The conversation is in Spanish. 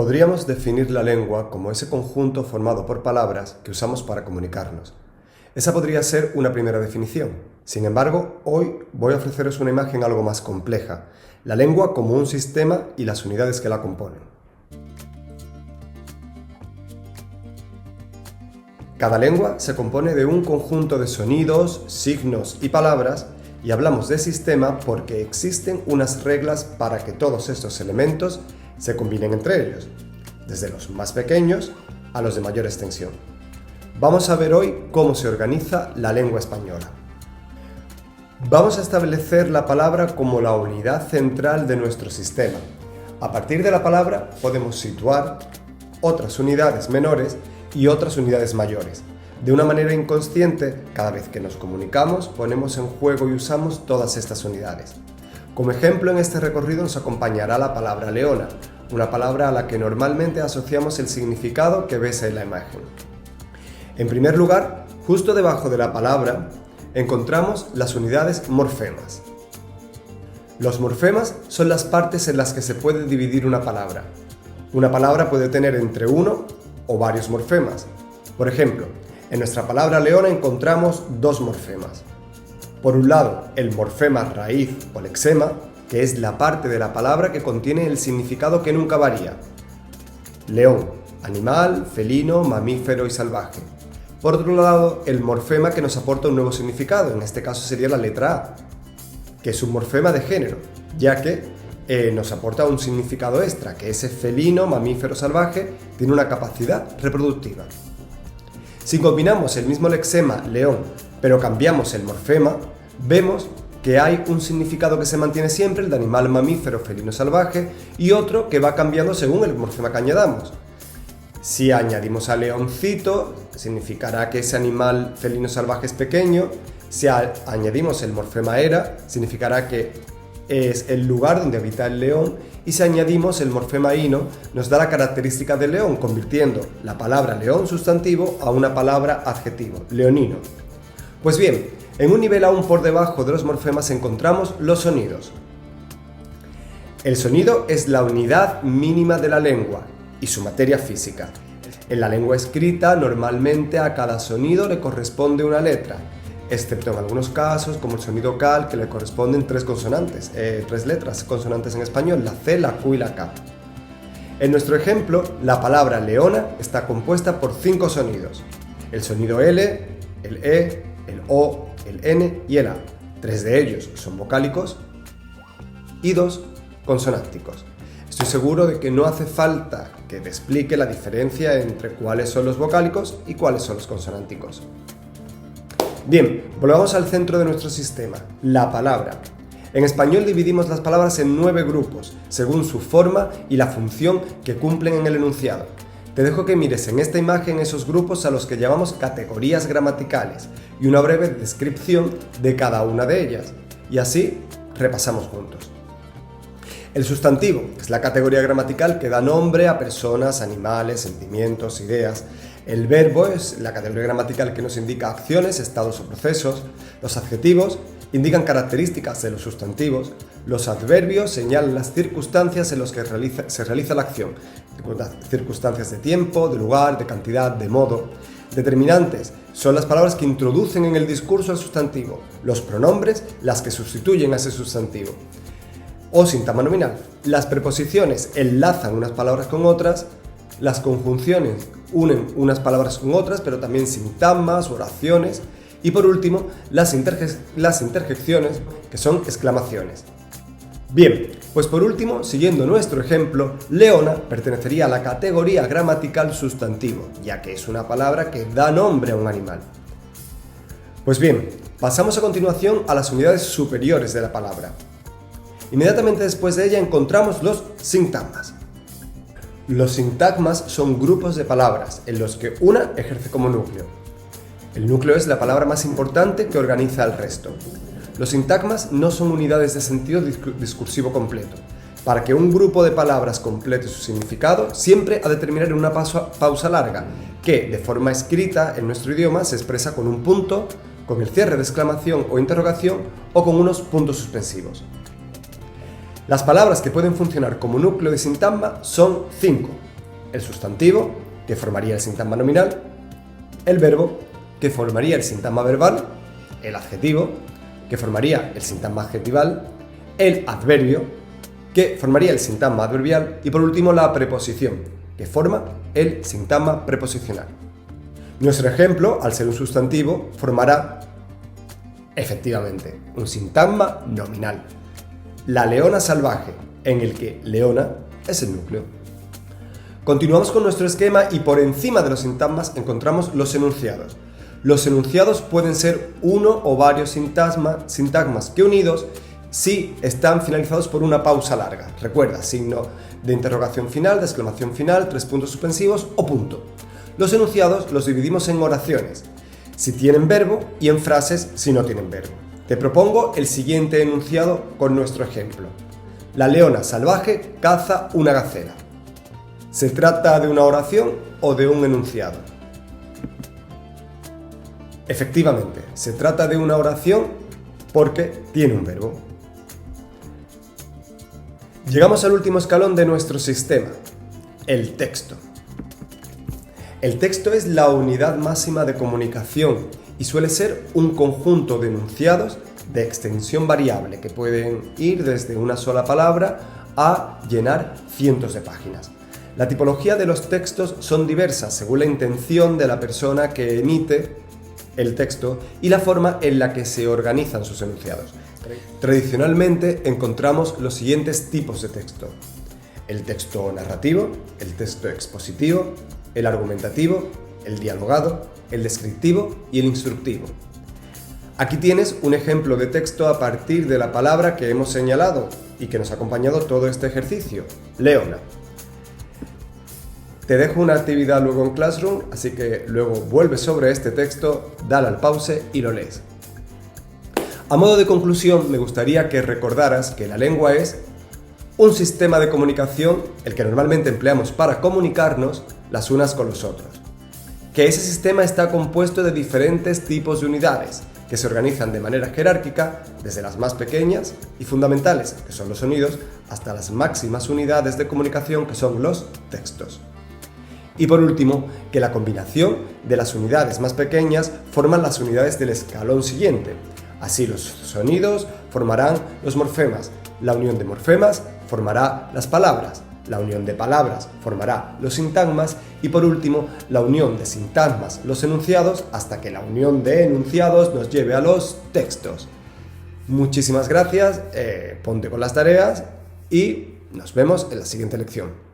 Podríamos definir la lengua como ese conjunto formado por palabras que usamos para comunicarnos. Esa podría ser una primera definición. Sin embargo, hoy voy a ofreceros una imagen algo más compleja, la lengua como un sistema y las unidades que la componen. Cada lengua se compone de un conjunto de sonidos, signos y palabras, y hablamos de sistema porque existen unas reglas para que todos estos elementos se combinen entre ellos, desde los más pequeños a los de mayor extensión. Vamos a ver hoy cómo se organiza la lengua española. Vamos a establecer la palabra como la unidad central de nuestro sistema. A partir de la palabra podemos situar otras unidades menores y otras unidades mayores. De una manera inconsciente, cada vez que nos comunicamos, ponemos en juego y usamos todas estas unidades. Como ejemplo, en este recorrido nos acompañará la palabra leona, una palabra a la que normalmente asociamos el significado que ves en la imagen. En primer lugar, justo debajo de la palabra, encontramos las unidades morfemas. Los morfemas son las partes en las que se puede dividir una palabra. Una palabra puede tener entre uno o varios morfemas. Por ejemplo, en nuestra palabra leona encontramos dos morfemas. Por un lado, el morfema raíz o lexema, que es la parte de la palabra que contiene el significado que nunca varía. León, animal, felino, mamífero y salvaje. Por otro lado, el morfema que nos aporta un nuevo significado, en este caso sería la letra A, que es un morfema de género, ya que nos aporta un significado extra, que ese felino, mamífero salvaje, tiene una capacidad reproductiva. Si combinamos el mismo lexema, león, pero cambiamos el morfema, vemos que hay un significado que se mantiene siempre, el de animal, mamífero, felino, salvaje, y otro que va cambiando según el morfema que añadamos. Si añadimos a leoncito, significará que ese animal felino salvaje es pequeño. Si añadimos el morfema era, significará que es el lugar donde habita el león. Y si añadimos el morfema ino, nos da la característica del león, convirtiendo la palabra león sustantivo a una palabra adjetivo, leonino. Pues bien, en un nivel aún por debajo de los morfemas encontramos los sonidos. El sonido es la unidad mínima de la lengua y su materia física. En la lengua escrita, normalmente a cada sonido le corresponde una letra, excepto en algunos casos, como el sonido cal, que le corresponden tres letras consonantes en español, la C, la Q y la K. En nuestro ejemplo, la palabra leona está compuesta por 5 sonidos: el sonido L, el E, el O, el N y el A. 3 de ellos son vocálicos y 2 consonánticos. Estoy seguro de que no hace falta que te explique la diferencia entre cuáles son los vocálicos y cuáles son los consonánticos. Bien, volvamos al centro de nuestro sistema, la palabra. En español dividimos las palabras en 9 grupos, según su forma y la función que cumplen en el enunciado. Te dejo que mires en esta imagen esos grupos a los que llamamos categorías gramaticales y una breve descripción de cada una de ellas. Y así repasamos juntos. El sustantivo es la categoría gramatical que da nombre a personas, animales, sentimientos, ideas. El verbo es la categoría gramatical que nos indica acciones, estados o procesos. Los adjetivos indican características de los sustantivos. Los adverbios señalan las circunstancias en las que se realiza la acción. Circunstancias de tiempo, de lugar, de cantidad, de modo. Determinantes son las palabras que introducen en el discurso al sustantivo. Los pronombres, las que sustituyen a ese sustantivo. O sintagma nominal. Las preposiciones enlazan unas palabras con otras. Las conjunciones unen unas palabras con otras, pero también sintagmas, oraciones. Y por último, las interjecciones, que son exclamaciones. Bien, pues por último, siguiendo nuestro ejemplo, leona pertenecería a la categoría gramatical sustantivo, ya que es una palabra que da nombre a un animal. Pues bien, pasamos a continuación a las unidades superiores de la palabra. Inmediatamente después de ella encontramos los sintagmas. Los sintagmas son grupos de palabras en los que una ejerce como núcleo. El núcleo es la palabra más importante que organiza el resto. Los sintagmas no son unidades de sentido discursivo completo. Para que un grupo de palabras complete su significado, siempre ha de terminar en una pausa larga, que de forma escrita en nuestro idioma se expresa con un punto, con el cierre de exclamación o interrogación o con unos puntos suspensivos. Las palabras que pueden funcionar como núcleo de sintagma son 5. el sustantivo, que formaría el sintagma nominal, el verbo, que formaría el sintagma verbal, el adjetivo, que formaría el sintagma adjetival, el adverbio, que formaría el sintagma adverbial y por último la preposición, que forma el sintagma preposicional. Nuestro ejemplo, al ser un sustantivo, formará efectivamente un sintagma nominal. La leona salvaje, en el que leona es el núcleo. Continuamos con nuestro esquema y por encima de los sintagmas encontramos los enunciados. Los enunciados pueden ser uno o varios sintagmas que unidos si están finalizados por una pausa larga. Recuerda, signo de interrogación final, de exclamación final, 3 puntos suspensivos o punto. Los enunciados los dividimos en oraciones, si tienen verbo, y en frases si no tienen verbo. Te propongo el siguiente enunciado con nuestro ejemplo. La leona salvaje caza una gacela. ¿Se trata de una oración o de un enunciado? Efectivamente, se trata de una oración porque tiene un verbo. Llegamos al último escalón de nuestro sistema, el texto. El texto es la unidad máxima de comunicación y suele ser un conjunto de enunciados de extensión variable que pueden ir desde una sola palabra a llenar cientos de páginas. La tipología de los textos son diversas según la intención de la persona que emite el texto y la forma en la que se organizan sus enunciados. Tradicionalmente encontramos los siguientes tipos de texto: el texto narrativo, el texto expositivo, el argumentativo, el dialogado, el descriptivo y el instructivo. Aquí tienes un ejemplo de texto a partir de la palabra que hemos señalado y que nos ha acompañado todo este ejercicio, leona. Te dejo una actividad luego en Classroom, así que luego vuelves sobre este texto, dale al pause y lo lees. A modo de conclusión, me gustaría que recordaras que la lengua es un sistema de comunicación, el que normalmente empleamos para comunicarnos las unas con los otros. Que ese sistema está compuesto de diferentes tipos de unidades, que se organizan de manera jerárquica, desde las más pequeñas y fundamentales, que son los sonidos, hasta las máximas unidades de comunicación, que son los textos. Y por último, que la combinación de las unidades más pequeñas forman las unidades del escalón siguiente. Así los sonidos formarán los morfemas, la unión de morfemas formará las palabras, la unión de palabras formará los sintagmas y por último la unión de sintagmas, los enunciados, hasta que la unión de enunciados nos lleve a los textos. Muchísimas gracias, ponte con las tareas y nos vemos en la siguiente lección.